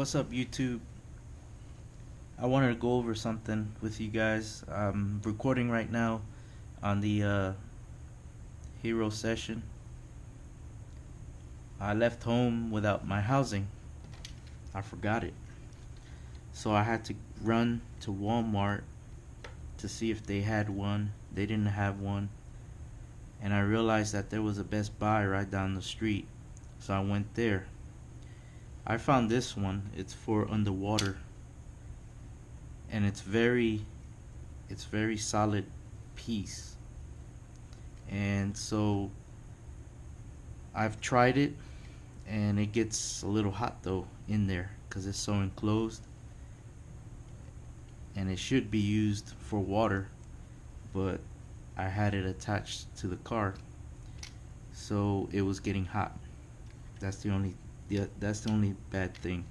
What's up, YouTube? I wanted to go over something with you guys. I'm recording right now on the Hero Session. I left home without my housing. I forgot it. So I had to run to Walmart to see if they had one. They didn't have one. And I realized that there was a Best Buy right down the street. So I went there. I found this one. It's for underwater. And it's very solid piece. And so I've tried it, and it gets a little hot though in there because it's so enclosed, and it should be used for water, but I had it attached to the car, so it was getting hot. That's the only bad thing.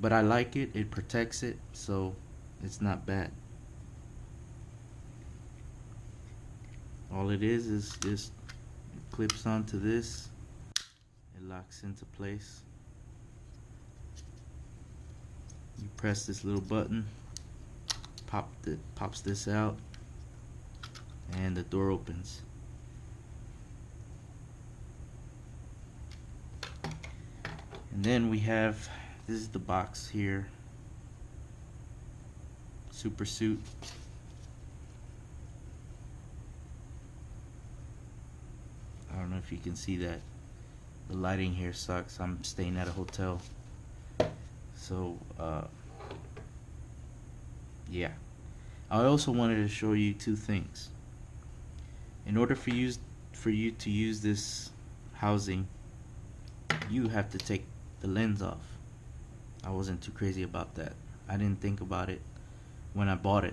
But I like it. It protects it, so it's not bad. All it is just it clips onto this. It locks into place. You press this little button, pops this out, and the door opens. And then we have, this is the box here, super suit. I don't know if you can see that. The lighting here sucks. I'm staying at a hotel. So yeah. I also wanted to show you two things. In order for you to use this housing, you have to take the lens off. I wasn't too crazy about that. I didn't think about it when I bought it.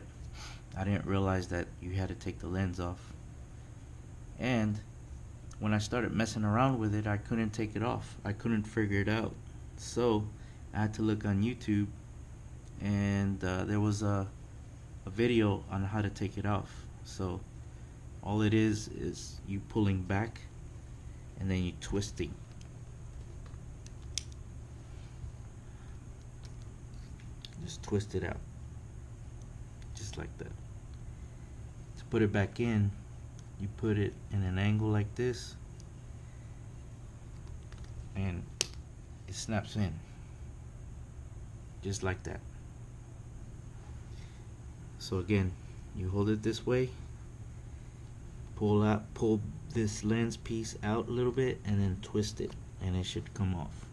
I didn't realize that you had to take the lens off. And when I started messing around with it, I couldn't take it off. I couldn't figure it out. So I had to look on YouTube, and there was a video on how to take it off. So all it is you pulling back and then you twisting. Just twist it out, just like that. To put it back in, you put it in an angle like this, and it snaps in, just like that. So again, you hold it this way, pull this lens piece out a little bit, and then twist it, and it should come off.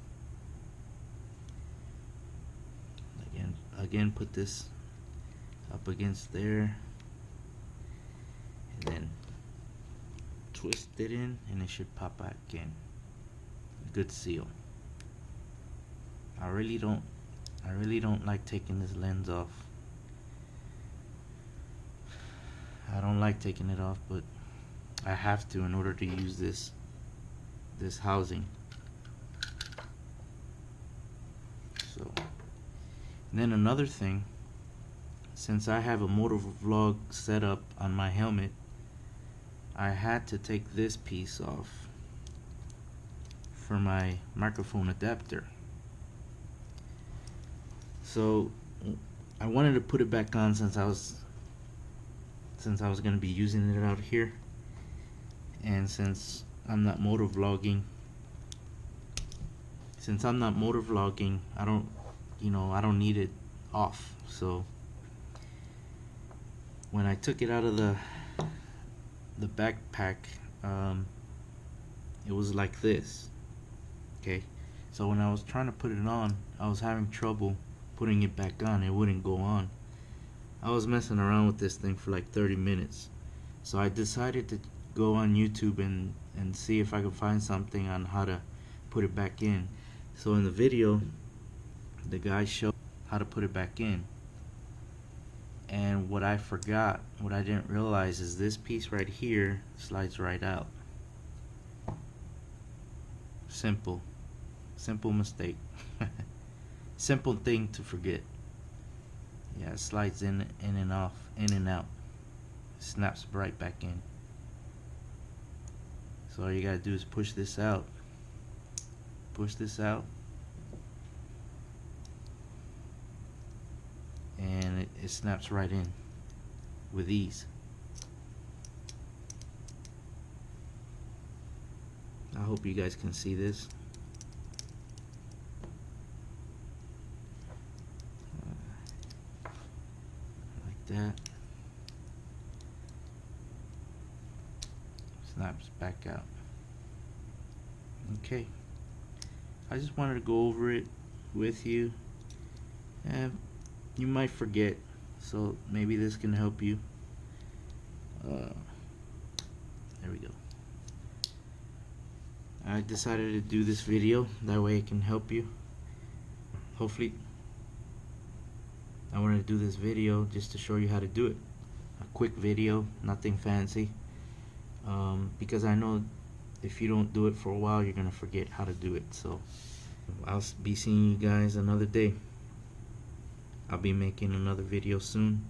Again, put this up against there, and then twist it in, and it should pop back in. Good seal. I really don't like taking this lens off. I don't like taking it off, but I have to in order to use this housing. So, and then another thing, since I have a motovlog setup on my helmet, I had to take this piece off for my microphone adapter. So I wanted to put it back on since I was going to be using it out here, and since I'm not motovlogging, I don't need it off. So when I took it out of the backpack, it was like this. Okay, so when I was trying to put it on, I was having trouble putting it back on. It wouldn't go on. I was messing around with this thing for like 30 minutes. So I decided to go on YouTube and see if I could find something on how to put it back in. So in the video, the guy showed how to put it back in. And what I didn't realize is this piece right here slides right out. Simple mistake. Simple thing to forget. Yeah, it slides in and off, in and out. Snaps right back in. So all you gotta do is push this out, it snaps right in with ease. I hope you guys can see this. Like that. Snaps back out. Okay. I just wanted to go over it with you. And you might forget, so maybe this can help you. There we go. I decided to do this video, that way it can help you. Hopefully, I wanted to do this video just to show you how to do it. A quick video, nothing fancy. Because I know if you don't do it for a while, you're gonna forget how to do it. So I'll be seeing you guys another day. I'll be making another video soon.